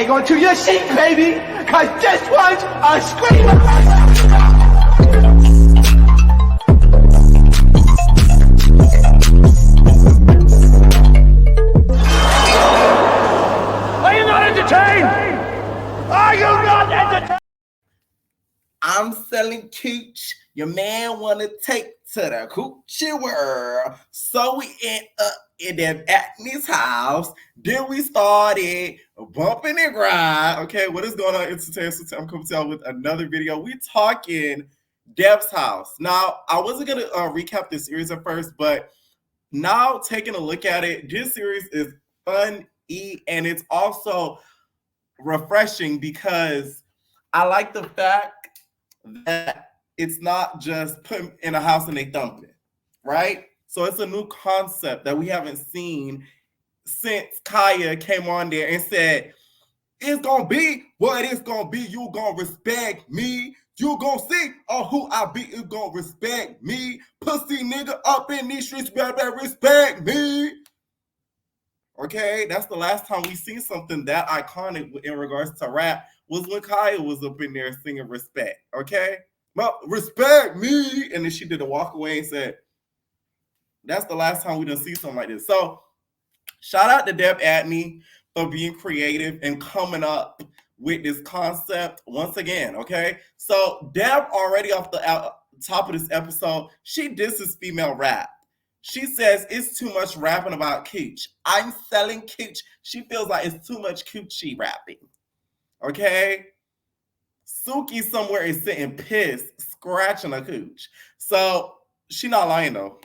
Hang on to your seat, baby, because this one's a screamer. Are you not entertained? Are you not entertained? I'm selling cooch. Your man wanna take to the coochie world. So we end up in that Acne's house. Then we started bumping and grind. Okay, what is going on? I'm coming to y'all with another video. We talking Deb's house. Now, I wasn't gonna recap this series at first, but now taking a look at it, this series is fun and it's also refreshing because I like the fact that it's not just put in a house and they dump it, right? So it's a new concept that we haven't seen since Kaya came on there and said, it's gonna be what it's gonna be. You gonna respect me. You gonna see who I be. You gonna respect me. Pussy nigga up in these streets, better respect me. Okay, that's the last time we seen something that iconic in regards to rap was when Kaya was up in there singing respect. Okay, well, respect me, and then she did a walk away and said, "That's the last time we done see something like this." So, shout out to Deb Atney for being creative and coming up with this concept once again. Okay, so Deb already off the top of this episode, she disses female rap. She says it's too much rapping about cooch. I'm selling cooch. She feels like it's too much coochie rapping. Okay? Suki somewhere is sitting pissed, scratching a cooch. So she not lying though.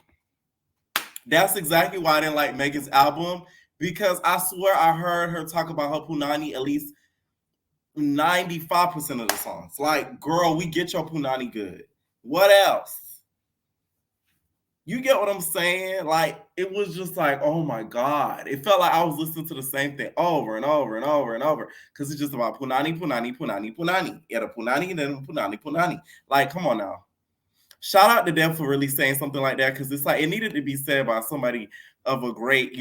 That's exactly why I didn't like Megan's album, because I swear I heard her talk about her punani at least 95% of the songs. Like, girl, we get your punani good. What else? You get what I'm saying? Like, it was just like, oh my God. It felt like I was listening to the same thing over and over and over and over. Because it's just about punani, punani, punani, punani. Yeah, the punani and then punani, punani. Like, come on now. Shout out to Deb for really saying something like that, because it's like it needed to be said by somebody of a great,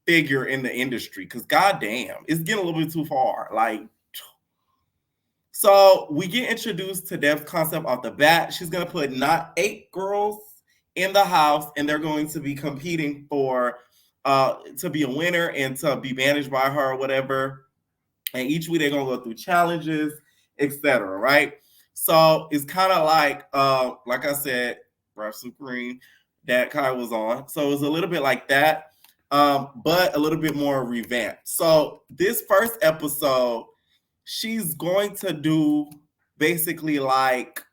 figure in the industry. Because goddamn, it's getting a little bit too far. Like, so we get introduced to Deb's concept off the bat. She's gonna put not 8 girls in the house, and they're going to be competing for to be a winner and to be managed by her or whatever. And each week they're gonna go through challenges, etc. Right? So it's kind of like I said, Rap Supreme that Kai was on. So it's a little bit like that, but a little bit more revamped. So this first episode, she's going to do basically like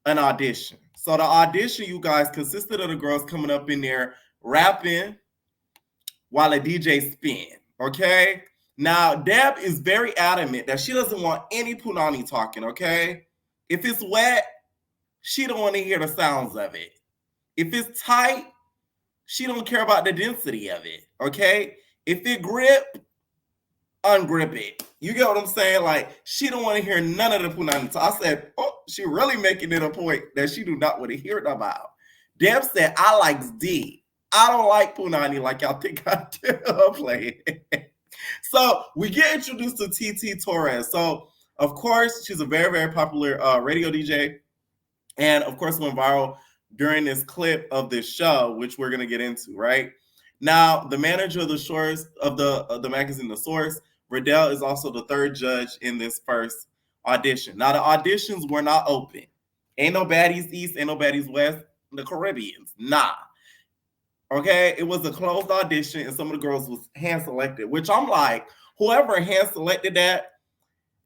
an audition. So the audition, you guys, consisted of the girls coming up in there rapping while a DJ spin. Okay? Now, Deb is very adamant that she doesn't want any punani talking, okay? If it's wet, she don't want to hear the sounds of it. If it's tight, she don't care about the density of it, okay? If it grip, ungrip it. You get what I'm saying? Like, she don't want to hear none of the punani talk. I said, oh, she really making it a point that she do not want to hear it about. Deb said, I like D. I don't like punani like y'all think I do. Play it. So we get introduced to TT Torres. So, of course, she's a very, very popular radio DJ. And, of course, went viral during this clip of this show, which we're going to get into, right? Now, the manager of the Source, of the magazine The Source, Riddell, is also the third judge in this first audition. Now, the auditions were not open. Ain't no baddies East, ain't no baddies West, the Caribbeans. Nah. Okay, it was a closed audition, and some of the girls was hand-selected, which I'm like, whoever hand-selected that,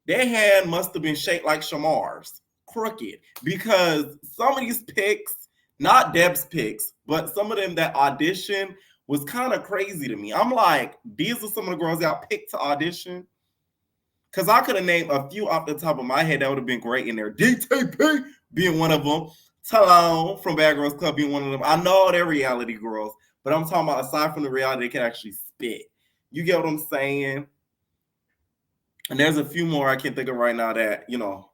their hand must have been shaped like Shamar's, crooked, because some of these picks, not Deb's picks, but some of them that audition was kind of crazy to me. I'm like, these are some of the girls that I picked to audition, because I could have named a few off the top of my head that would have been great in there. DTP being one of them. Talon from Bad Girls Club being one of them. I know they're reality girls, but I'm talking about aside from the reality, they can actually spit. You get what I'm saying? And there's a few more I can think of right now that,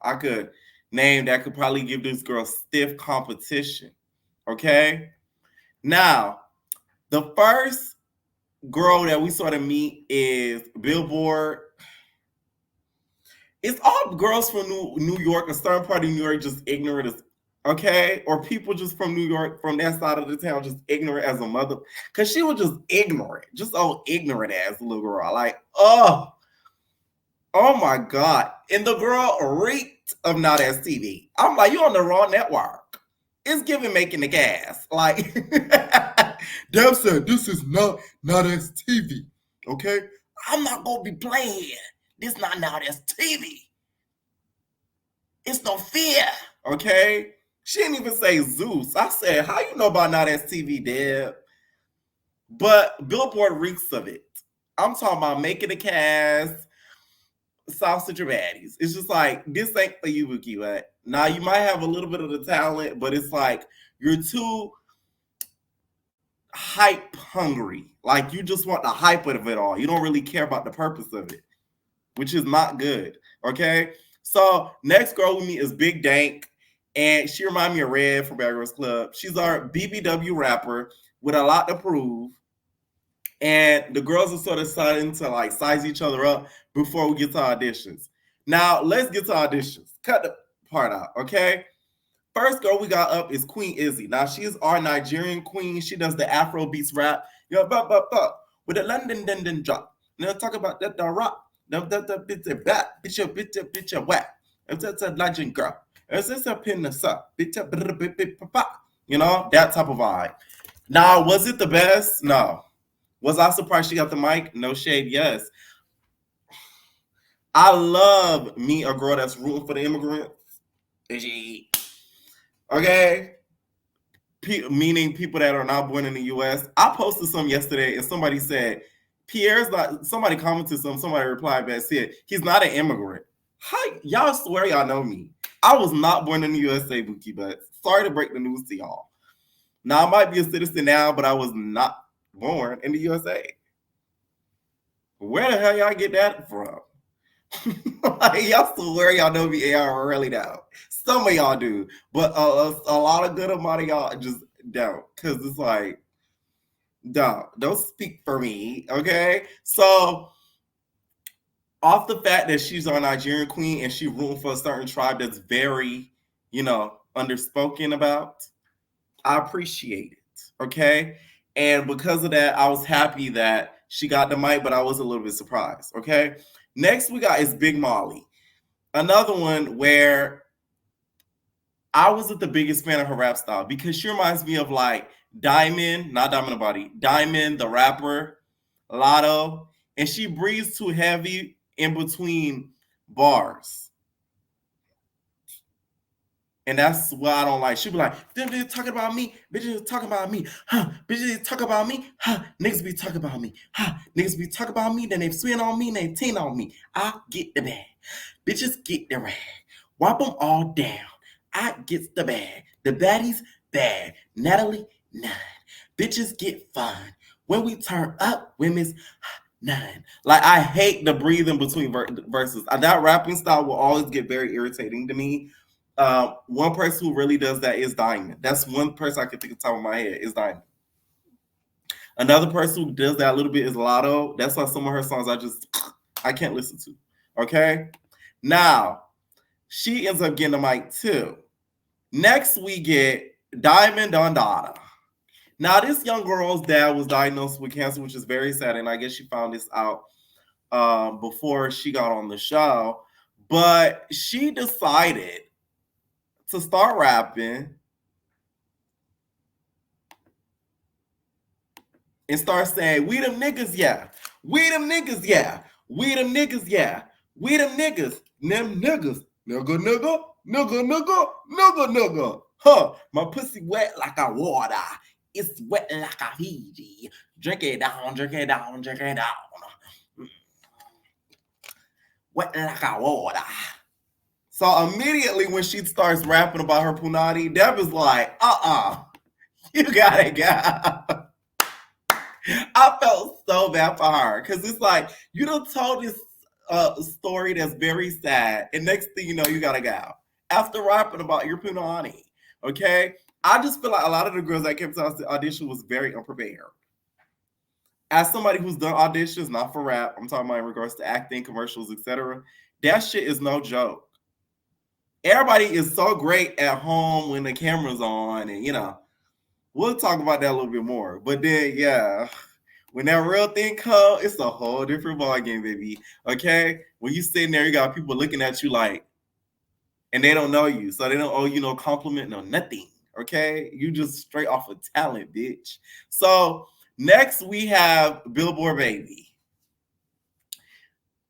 I could name that could probably give this girl stiff competition. Okay? Now, the first girl that we sort of meet is Billboard. It's all girls from New York, a certain part of New York, just ignorant as okay, or people just from New York, from that side of the town, just ignorant as a mother. Cause she was just ignorant, just so ignorant as a little girl. Like, oh my God. And the girl reeked of Not As TV. I'm like, you on the wrong network. It's giving making the gas. Like, Dev said, this is not As TV. Okay? I'm not going to be playing here. This not As TV. It's no fear. Okay? She didn't even say Zeus. I said, how you know about Not As TV, Deb? But Billboard reeks of it. I'm talking about making the cast, sausage or baddies. It's just like, this ain't for you, Wookie. But now you might have a little bit of the talent, but it's like you're too hype hungry. Like you just want the hype of it all. You don't really care about the purpose of it, which is not good. Okay. So next girl we meet is Big Dank, and she reminds me of Red from Bad Girls Club. She's our BBW rapper with a lot to prove. And the girls are sort of starting to like size each other up before we get to auditions. Now, let's get to auditions. Cut the part out, okay? First girl we got up is Queen Izzy. Now, she is our Nigerian queen. She does the Afro beats rap. You know, with the London dun drop. Now, talk about that rock. Bitch a bat. Bitch a whack. It's a legend girl. It's a pin the suck. You know, that type of vibe. Now, was it the best? No. Was I surprised she got the mic? No shade, yes. I love me a girl that's rooting for the immigrants. Okay? Meaning people that are not born in the U.S. I posted some yesterday and somebody said, Pierre's not, somebody commented somebody replied back, said, he's not an immigrant. Hi, y'all swear y'all know me. I was not born in the USA, Bookie, but sorry to break the news to y'all. Now, I might be a citizen now, but I was not born in the USA. Where the hell y'all get that from? Like, y'all swear y'all know me, y'all really don't. Some of y'all do, but a lot of good amount of y'all just don't, because it's like, don't speak for me, okay? So, off the fact that she's our Nigerian queen and she rooting for a certain tribe that's very, underspoken about, I appreciate it, okay? And because of that, I was happy that she got the mic, but I was a little bit surprised, okay? Next we got is Big Molly. Another one where I wasn't the biggest fan of her rap style because she reminds me of like Diamond, not Diamond the Body, Diamond the rapper, Lotto, and she breathes too heavy in between bars. And that's what I don't like. She be like, them bitches talking about me, bitches talking about me, huh? Bitches talk about me, huh? Niggas be talking about me, huh? Niggas be talking about me, then they swing on me, then they tin on me. I get the bag. Bitches get the rag. Wipe them all down. I get the bag. The baddies, bad. Natalie, none. Bitches get fun. When we turn up, women's none. Like, I hate the breathing between verses. That rapping style will always get very irritating to me. One person who really does that is Diamond. That's one person I can think of top of my head is Diamond. Another person who does that a little bit is Lotto. That's why some of her songs I can't listen to. Okay? Now, she ends up getting the mic too. Next, we get Diamond Dondada. Now, this young girl's dad was diagnosed with cancer, which is very sad, and I guess she found this out before she got on the show. But she decided to start rapping and start saying, we them niggas, yeah. We them niggas, yeah. We them niggas, yeah. We them niggas. Them niggas. Nigga. Huh. My pussy wet like a water. It's wet like a Fiji. Drink it down. Wet like a water. So immediately when she starts rapping about her punani, Deb is like, you gotta go. I felt so bad for her because it's like, you done told this story that's very sad, and next thing you know, you gotta go. After rapping about your punani, okay? I just feel like a lot of the girls that came to the audition was very unprepared. As somebody who's done auditions, not for rap, I'm talking about in regards to acting, commercials, etc., That shit is no joke. Everybody is so great at home when the camera's on, and we'll talk about that a little bit more. But then, yeah, when that real thing comes, it's a whole different ballgame, baby. Okay? When you sitting there, you got people looking at you like, and they don't know you, so they don't owe you no compliment, no nothing. Okay? You just straight off of talent, bitch. So next we have Billboard Baby.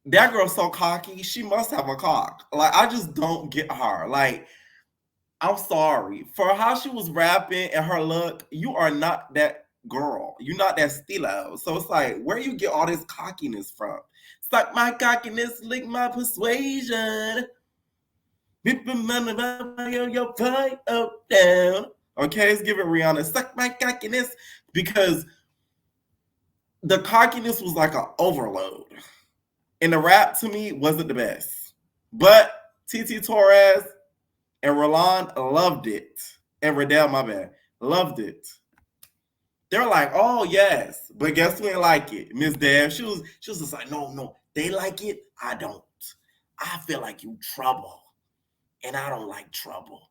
That girl's so cocky. She must have a cock. Like, I just don't get her. Like, I'm sorry. For how she was rapping and her look, you are not that girl. You're not that stilo. So it's like, where you get all this cockiness from? Suck my cockiness, lick my persuasion. Your fight up down. Okay, let's give it Rihanna. Suck my cockiness. Because the cockiness was like an overload. And the rap to me wasn't the best. But TT Torres and Roland loved it. And Riddell, my bad, loved it. They're like, oh yes. But guess who didn't like it? Miss Dev. She was just like, no, they like it. I don't. I feel like you trouble. And I don't like trouble.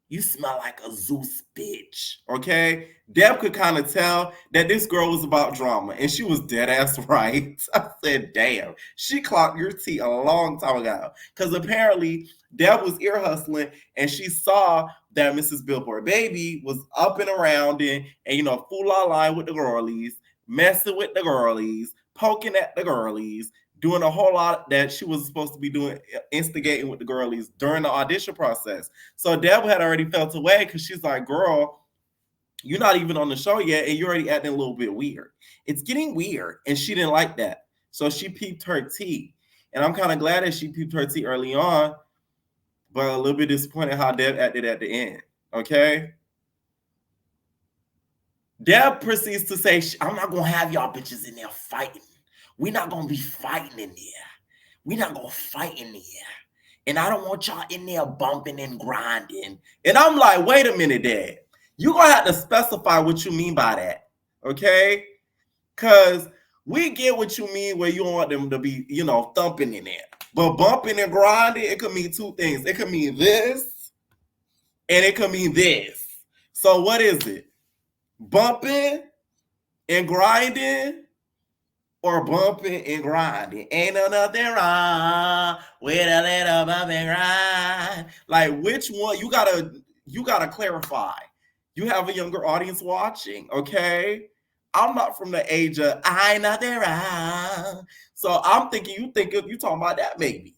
You smell like a Zeus bitch. Okay? Deb could kind of tell that this girl was about drama. And she was dead ass right. I said, damn. She clocked your tea a long time ago. Because apparently Deb was ear hustling and she saw that Mrs. Billboard Baby was up and around and fool la line with the girlies, messing with the girlies, poking at the girlies, doing a whole lot that she was supposed to be doing, instigating with the girlies during the audition process. So Deb had already felt away because she's like, girl, you're not even on the show yet and you're already acting a little bit weird. It's getting weird. And she didn't like that. So she peeped her tea. And I'm kind of glad that she peeped her tea early on, but a little bit disappointed how Deb acted at the end. Okay? Deb proceeds to say, I'm not going to have y'all bitches in there fighting. We're not going to be fighting in there. We're not going to fight in there. And I don't want y'all in there bumping and grinding. And I'm like, wait a minute, Dad. You're going to have to specify what you mean by that. Okay? Because we get what you mean where you want them to be, thumping in there. But bumping and grinding, it could mean two things. It could mean this, and it could mean this. So what is it? Bumping and grinding, or bumping and grinding? Ain't nothing wrong with a little bump and grind. Like, which one? You gotta clarify. You have a younger audience watching, okay? I'm not from the age of I ain't nothing wrong. So I'm thinking you talking about that maybe.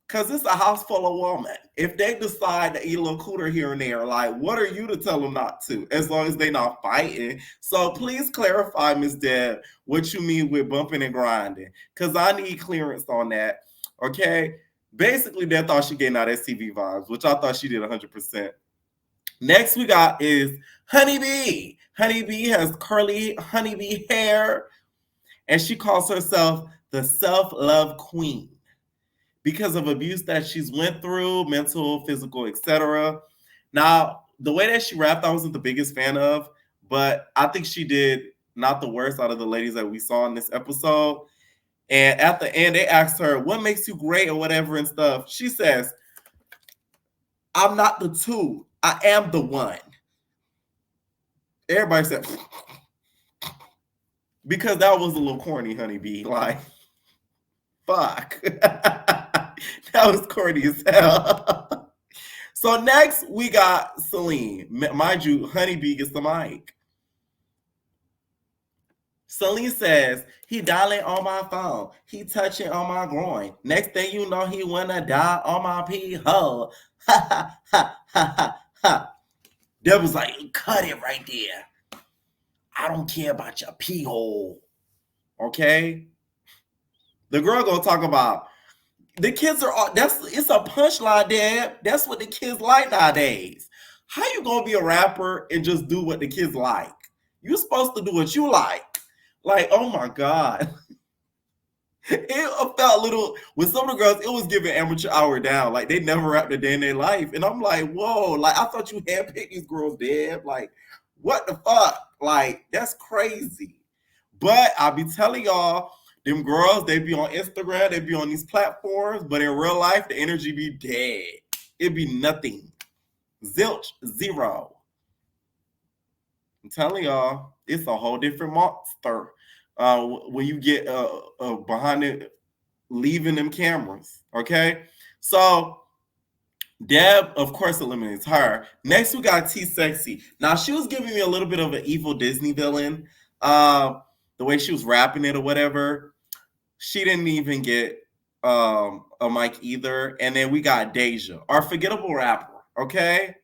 Because it's a house full of women. If they decide to eat a little cooter here and there, like, what are you to tell them not to? As long as they're not fighting. So please clarify, Ms. Deb, what you mean with bumping and grinding. Because I need clearance on that. Okay? Basically, they thought she getting out STV vibes, which I thought she did 100%. Next we got is Honeybee. Honeybee has curly honeybee hair. And she calls herself the self-love queen. Because of abuse that she's went through, mental, physical, etc. Now, the way that she rapped, I wasn't the biggest fan of, but I think she did not the worst out of the ladies that we saw in this episode. And at the end, they asked her, what makes you great or whatever and stuff. She says, I'm not the two. I am the one. Everybody said, because that was a little corny, Honeybee. Like, fuck. That was corny as hell. So next we got Celine. Mind you, Honeybee gets the mic. Celine says, he dialing on my phone. He touching on my groin. Next thing you know, he wanna die on my pee hole. Ha ha ha ha ha ha. Deb was like, cut it right there. I don't care about your pee hole. Okay? The girl gonna talk about the kids are all, it's a punchline, Dad. That's what the kids like nowadays. How you gonna be a rapper and just do what the kids like? You're supposed to do what you like. Like, oh my God. It felt a little, with some of the girls, it was giving amateur hour down. Like, they never rapped a day in their life. And I'm like, whoa, like, I thought you handpicked these girls, Dad. Like, what the fuck? Like, that's crazy. But I'll be telling y'all, Them girls, they be on Instagram, they be on these platforms, but in real life, the energy be dead. It be nothing. Zilch, zero. I'm telling y'all, it's a whole different monster when you get behind it, leaving them cameras. Okay, so Deb, of course, eliminates her. Next, we got T Sexy. Now, she was giving me a little bit of an evil Disney villain. The way she was rapping it or whatever. She didn't even get a mic either. And then we got Deja, our forgettable rapper. Okay,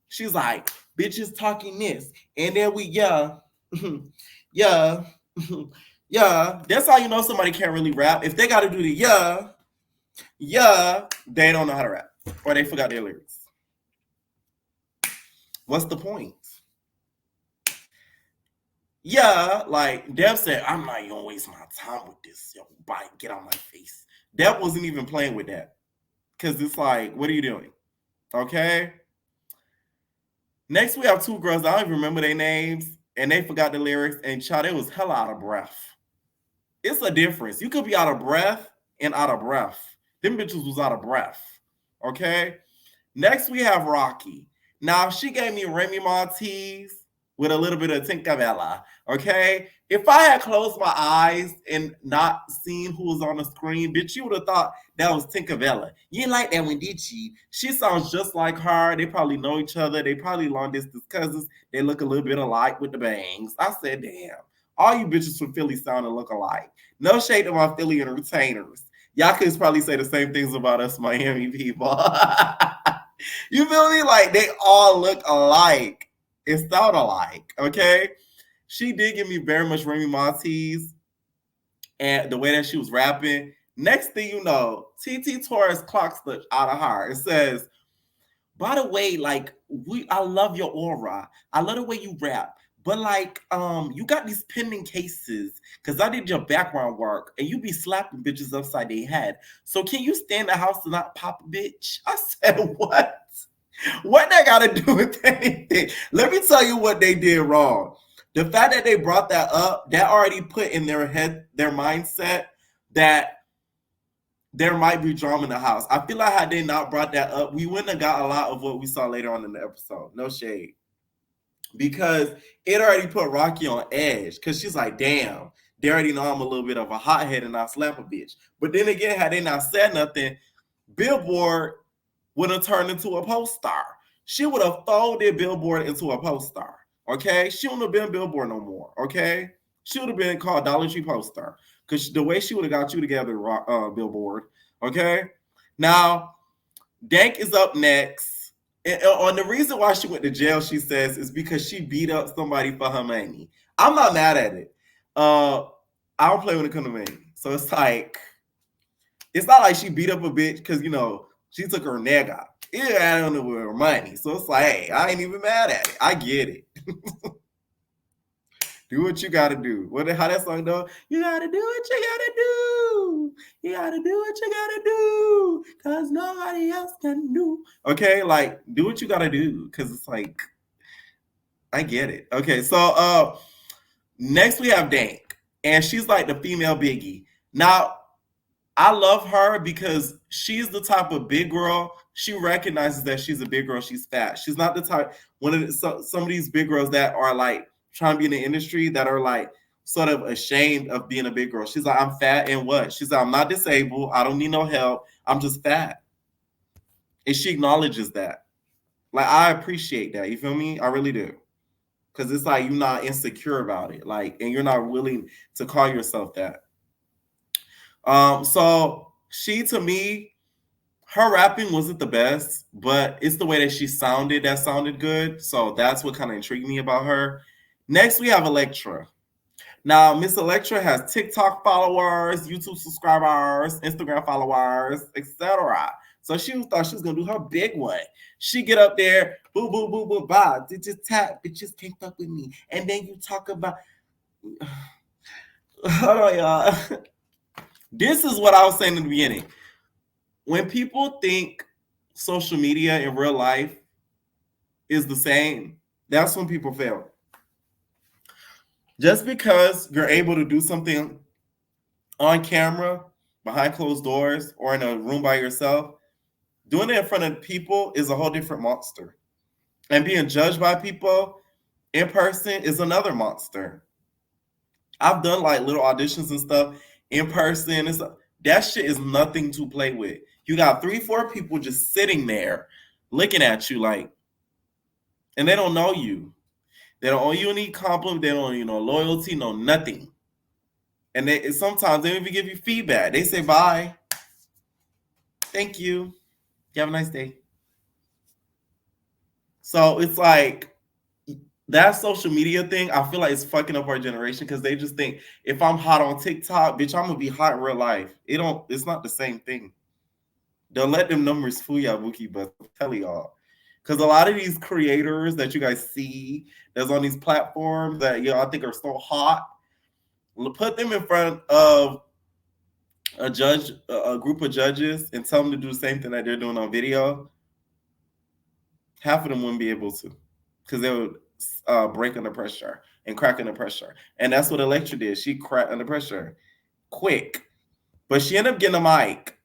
she's like, bitches talking this, and then we yeah, yeah, yeah. That's how you know somebody can't really rap. If they got to do the yeah, they don't know how to rap, or they forgot their lyrics. What's the point? Yeah, like Deb said, I'm not gonna waste my time with this. Yo, bye, get out my face. Deb wasn't even playing with that. Cause it's like, what are you doing? Okay. Next we have two girls. I don't even remember their names, and they forgot the lyrics, and child, it was hella out of breath. It's a difference. You could be out of breath and out of breath. Them bitches was out of breath. Okay. Next we have Rocky. Now she gave me Remy Martinez with a little bit of Tinkerbella. Okay. If I had closed my eyes and not seen who was on the screen, bitch, you would have thought that was Tinkerbella. You didn't like that one, did you? She sounds just like her. They probably know each other. They probably long distance cousins. They look a little bit alike with the bangs. I said, damn, all you bitches from Philly sound and look alike. No shade to my Philly entertainers. Y'all could probably say the same things about us Miami people. You feel me? Like they all look alike. It sound alike. Okay. She did give me very much Remy Martinez and the way that she was rapping. Next thing you know, TT Torres clocks the out of her. It says, by the way, like I love your aura. I love the way you rap. But like, you got these pending cases because I did your background work and you be slapping bitches upside their head. So can you stay in the house and not pop a bitch? I said, what? What that got to do with anything? Let me tell you what they did wrong. The fact that they brought that up, that already put in their head, their mindset that there might be drama in the house. I feel like had they not brought that up, we wouldn't have got a lot of what we saw later on in the episode. No shade. Because it already put Rocky on edge. Because she's like, damn, they already know I'm a little bit of a hothead and I slap a bitch. But then again, had they not said nothing, Billboard would have turned into a post star. She would have folded Billboard into a post star. Okay? She wouldn't have been Billboard no more. Okay? She would have been called Dollar Tree Post Star. Because the way she would have got you together, Billboard. Okay? Now, Dank is up next. And on the reason why she went to jail, she says, is because she beat up somebody for her money. I'm not mad at it. I don't play when it comes to money. So it's like, it's not like she beat up a bitch because, you know, she took her neck out. Yeah, I don't know with her money. So it's like, hey, I ain't even mad at it. I get it. Do what you gotta do. How that song though? You gotta do what you gotta do. You gotta do what you gotta do. Cause nobody else can do. Okay, like do what you gotta do. Cause it's like, I get it. Okay, so next we have Dank. And she's like the female Biggie. Now, I love her because she's the type of big girl. She recognizes that she's a big girl. She's fat. She's not the type, some of these big girls that are like trying to be in the industry that are like sort of ashamed of being a big girl. She's like, I'm fat and what? She's like, I'm not disabled. I don't need no help. I'm just fat. And she acknowledges that. Like, I appreciate that. You feel me? I really do. Because it's like you're not insecure about it. Like, and you're not willing to call yourself that. So she, to me, her rapping wasn't the best, but it's the way that she sounded that sounded good. So that's what kind of intrigued me about her. Next, we have Electra. Now, Miss Electra has TikTok followers, YouTube subscribers, Instagram followers, etc. So she thought she was gonna do her big one. She get up there, boo, boo, boo, boo, bah, just tap, bitches can't fuck with me. And then you talk about, hold on, y'all. This is what I was saying in the beginning. When people think social media in real life is the same, that's when people fail. Just because you're able to do something on camera, behind closed doors, or in a room by yourself, doing it in front of people is a whole different monster. And being judged by people in person is another monster. I've done like little auditions and stuff in person. That shit is nothing to play with. You got 3, 4 people just sitting there looking at you like, and they don't know you. They don't owe you any compliment. They don't owe you no loyalty, no nothing. And sometimes they don't even give you feedback. They say bye. Thank you. You have a nice day. So it's like that social media thing, I feel like it's fucking up our generation because they just think if I'm hot on TikTok, bitch, I'm gonna be hot in real life. It's not the same thing. Don't let them numbers fool y'all, Bookie, but I'll tell y'all. Because a lot of these creators that you guys see that's on these platforms that I think are so hot, put them in front of a group of judges, and tell them to do the same thing that they're doing on video. Half of them wouldn't be able to, because they would break under pressure and crack under pressure. And that's what Electra did. She cracked under pressure quick. But she ended up getting a mic.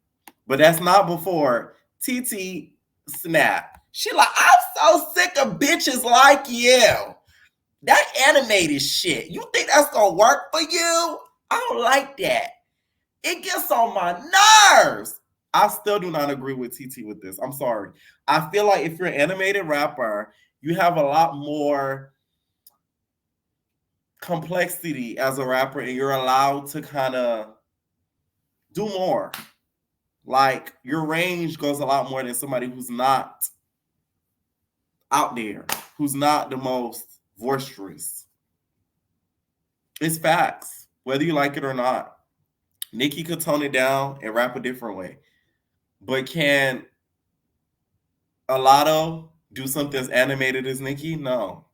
But that's not before TT snapped. She like, I'm so sick of bitches like you. That animated shit. You think that's gonna work for you? I don't like that. It gets on my nerves. I still do not agree with TT with this. I'm sorry. I feel like if you're an animated rapper, you have a lot more complexity as a rapper, and you're allowed to kind of do more. Like, your range goes a lot more than somebody who's not out there, who's not the most boisterous. It's facts, whether you like it or not. Nicki could tone it down and rap a different way. But can Alado do something as animated as Nicki? No.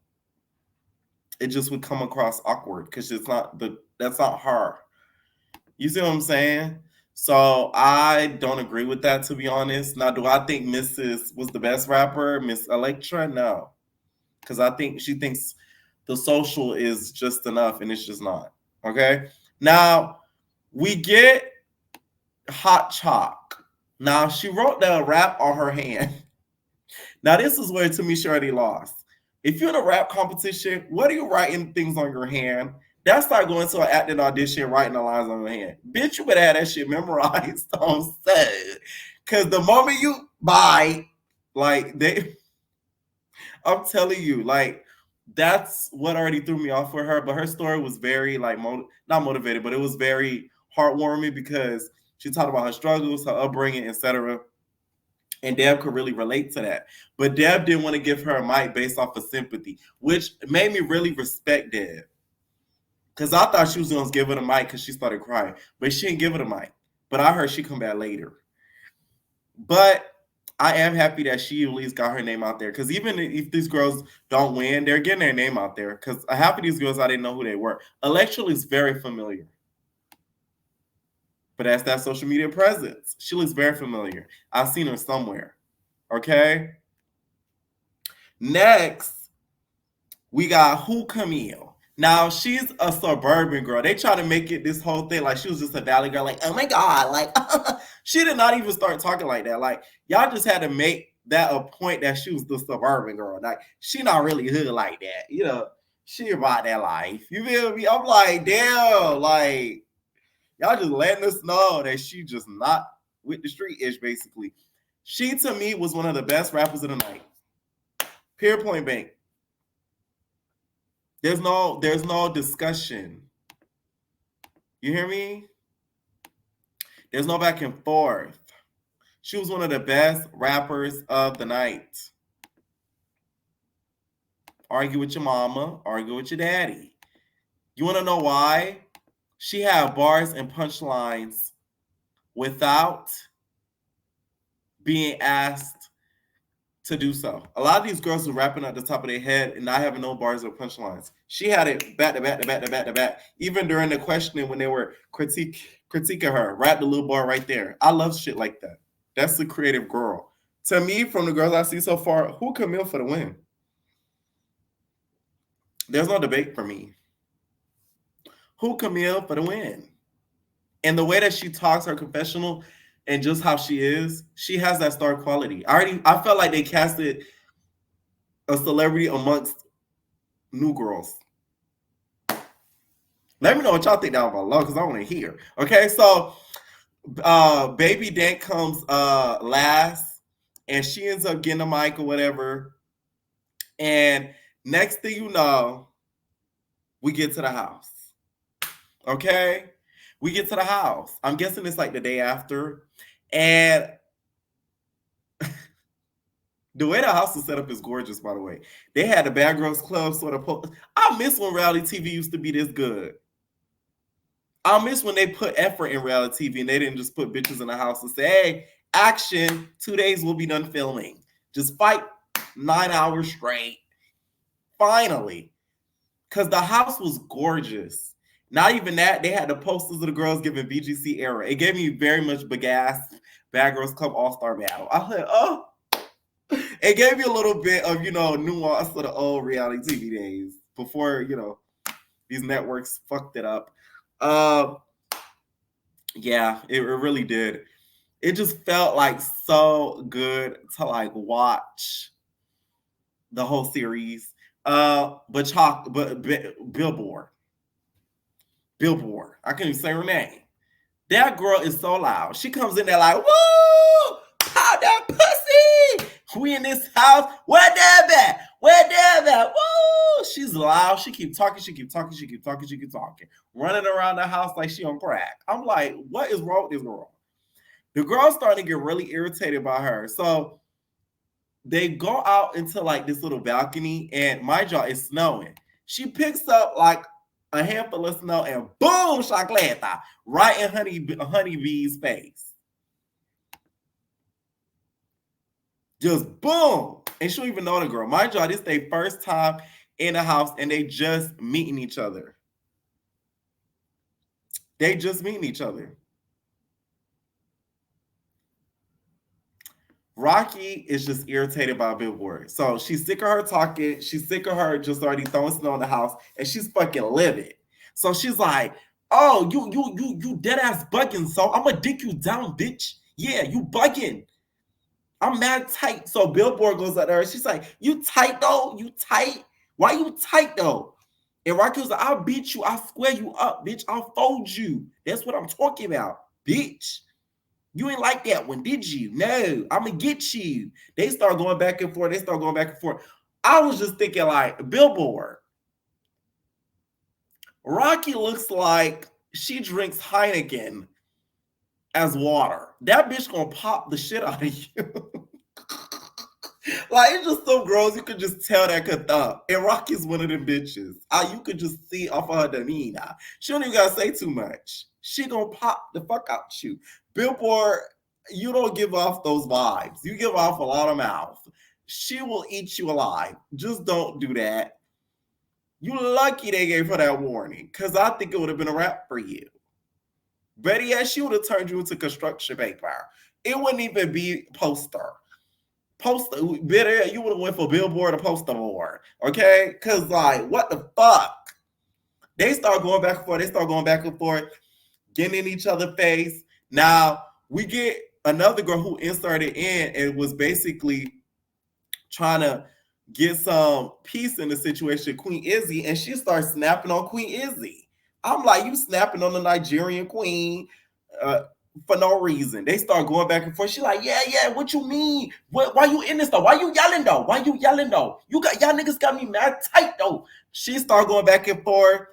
It just would come across awkward because that's not her. You see what I'm saying? So I don't agree with that, to be honest. Now, do I think Mrs. was the best rapper, Miss Electra? No. Because I think she thinks the social is just enough, and it's just not. Okay? Now, we get Hot Chalk. Now, she wrote the rap on her hand. Now, this is where, to me, she already lost. If you're in a rap competition, what are you writing things on your hand? That's like going to an acting audition, writing the lines on your hand. Bitch, you better have that shit memorized on set. Because the moment you buy, I'm telling you, that's what already threw me off with her. But her story was very, not motivated, but it was very heartwarming because she talked about her struggles, her upbringing, etc. And Deb could really relate to that. But Deb didn't want to give her a mic based off of sympathy, which made me really respect Deb. Because I thought she was going to give her the mic because she started crying. But she didn't give her the mic. But I heard she come back later. But I am happy that she at least got her name out there. Because even if these girls don't win, they're getting their name out there. Because half of these girls, I didn't know who they were. Electra is very familiar. But that's that social media presence. She looks very familiar. I've seen her somewhere. Okay? Next, we got Who Camille. Now, she's a suburban girl. They try to make it this whole thing like she was just a valley girl. Like, oh my God. Like, she did not even start talking like that. Like, y'all just had to make that a point that she was the suburban girl. Like, she not really hood like that. She about that life. You feel me? I'm like, damn. Like, y'all just letting us know that she just not with the street ish, basically. She, to me, was one of the best rappers of the night. Pure point blank. There's no discussion. You hear me? There's no back and forth. She was one of the best rappers of the night. Argue with your mama, argue with your daddy. You want to know why? She had bars and punchlines without being asked to do so. A lot of these girls were rapping at the top of their head and not having no bars or punchlines. She had it back to back to back to back to back. Even during the questioning when they were critiquing her, rap the little bar right there. I love shit like that. That's the creative girl. To me, from the girls I see so far, Who Camille for the win? There's no debate for me. Who Camille for the win? And the way that she talks, her confessional, and just how she is, she has that star quality. I felt like they casted a celebrity amongst new girls. Let me know what y'all think down below because I want to hear. Okay, so Baby Dank comes last, and she ends up getting a mic or whatever. And next thing you know, we get to the house. Okay, we get to the house. I'm guessing it's like the day after, and the way the house is set up is gorgeous. By the way, they had the Bad Girls Club sort of. I miss when reality TV used to be this good. I miss when they put effort in reality TV and they didn't just put bitches in the house and say, hey, action, 2 days we'll be done filming. Just fight 9 hours straight. Finally. Because the house was gorgeous. Not even that, they had the posters of the girls giving BGC era. It gave me very much Bad Girls Club All-Star Battle. I was like, oh. It gave me a little bit of, nuance of the old reality TV days before, these networks fucked it up. Yeah, it really did. It just felt like so good to like watch the whole series. But Billboard. I can't even say her name. That girl is so loud. She comes in there like, woo! Pop that pussy! We in this house. Where that at? Woo! She's loud. She keep talking. Running around the house like she on crack. I'm like, what is wrong with this girl? The girl's starting to get really irritated by her. So they go out into like this little balcony, and my jaw is snowing. She picks up like a handful of snow and boom, chacleta, right in Honeybee's face. Just boom. And she don't even know the girl. My jaw, this is their first time in the house and they just meeting each other. Rocky is just irritated by Billboard. So she's sick of her talking. She's sick of her just already throwing snow in the house. And she's fucking livid. So she's like, oh, you dead ass bugging. So I'm gonna dick you down, bitch. Yeah, you bugging. I'm mad tight. So Billboard goes at her. She's like, you tight though? You tight? Why you tight though? And Rocky was like, I'll beat you. I'll square you up, bitch. I'll fold you. That's what I'm talking about, bitch. You ain't like that one, did you? No, I'm going to get you. They start going back and forth. I was just thinking like, Billboard. Rocky looks like she drinks Heineken as water. That bitch going to pop the shit out of you. Like, it's just so gross. You could just tell that could thump. And Rocky's one of them bitches. You could just see off of her demeanor. She don't even got to say too much. She going to pop the fuck out you. Billboard, you don't give off those vibes. You give off a lot of mouth. She will eat you alive. Just don't do that. You lucky they gave her that warning, because I think it would have been a wrap for you. Better yet, she would have turned you into construction paper. It wouldn't even be poster. Better yet, you would have went for Billboard or PosterBoard. Okay? Because, like, what the fuck? They start going back and forth. Getting in each other's face. Now, we get another girl who inserted in and was basically trying to get some peace in the situation, Queen Izzy, and she starts snapping on Queen Izzy. I'm like, you snapping on the Nigerian queen for no reason. They start going back and forth. She's like, yeah, what you mean? Why you in this though? Why you yelling though? Y'all niggas got me mad tight though. She start going back and forth.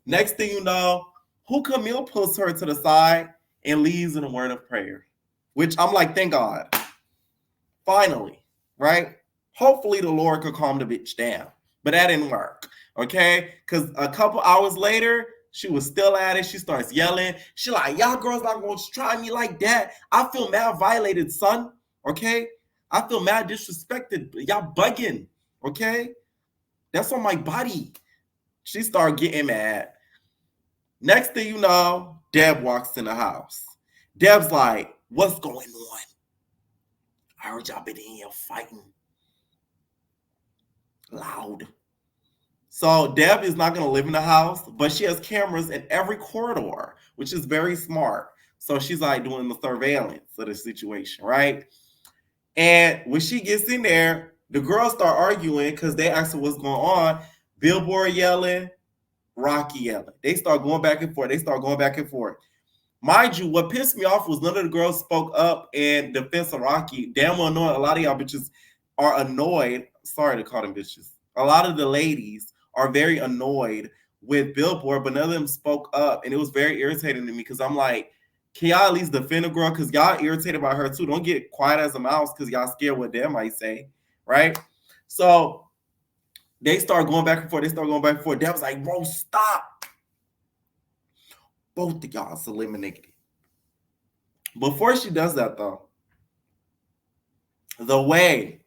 Next thing you know, who Camille pulls her to the side and leaves in a word of prayer, which I'm like, thank God. Finally, right? Hopefully the Lord could calm the bitch down, but that didn't work, okay? Because a couple hours later, she was still at it. She starts yelling. She like, y'all girls not going to try me like that. I feel mad violated, son, okay? I feel mad disrespected. Y'all bugging, okay? That's on my body. She started getting mad. Next thing you know, Deb walks in the house. Deb's like, what's going on? I heard y'all been in here fighting. Loud. So Deb is not going to live in the house, but she has cameras in every corridor, which is very smart. So she's like doing the surveillance of the situation, right? And when she gets in there, the girls start arguing because they ask her what's going on. Billboard yelling, Rocky yelling. They start going back and forth. Mind you, what pissed me off was none of the girls spoke up in defense of Rocky. Damn well knowing a lot of y'all bitches are annoyed. Sorry to call them bitches. A lot of the ladies are very annoyed with Billboard, but none of them spoke up. And it was very irritating to me because I'm like, can y'all at least defend a girl? Because y'all irritated by her too. Don't get quiet as a mouse because y'all scared what they might say, right? So they start going back and forth. Dad was like, bro, stop. Both of y'all eliminated. Before she does that, though, the way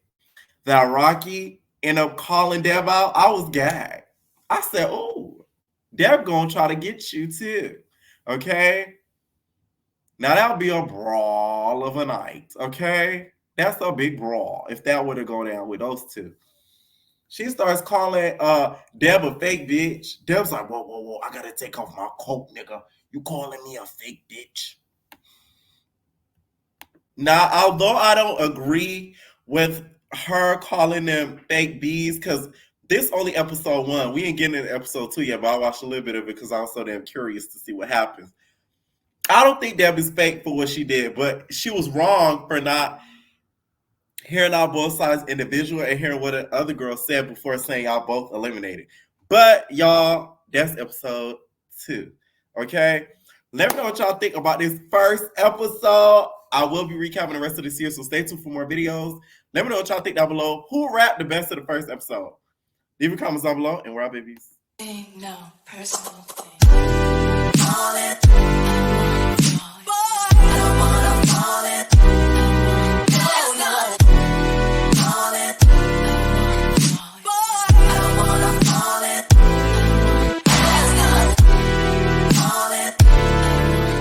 that Rocky ended up calling Deb out, I was gagged. I said, oh, Deb gonna try to get you too, okay? Now that'll be a brawl of a night, okay? That's a big brawl if that were to go down with those two. She starts calling Deb a fake bitch. Deb's like, whoa, I gotta take off my coat, nigga. You calling me a fake bitch? Now, although I don't agree with her calling them fake bees, because this only episode 1. We ain't getting into episode 2 yet, but I watched a little bit of it because I was so damn curious to see what happens. I don't think Deb is fake for what she did, but she was wrong for not hearing out both sides individual and hearing what the other girl said before saying y'all both eliminated. But y'all, that's episode 2. Okay? Let me know what y'all think about this first episode. I will be recapping the rest of this year, so stay tuned for more videos. Let me know what y'all think down below. Who rapped the best of the first episode? Leave your comments down below, and we're out, babies. No personal thing.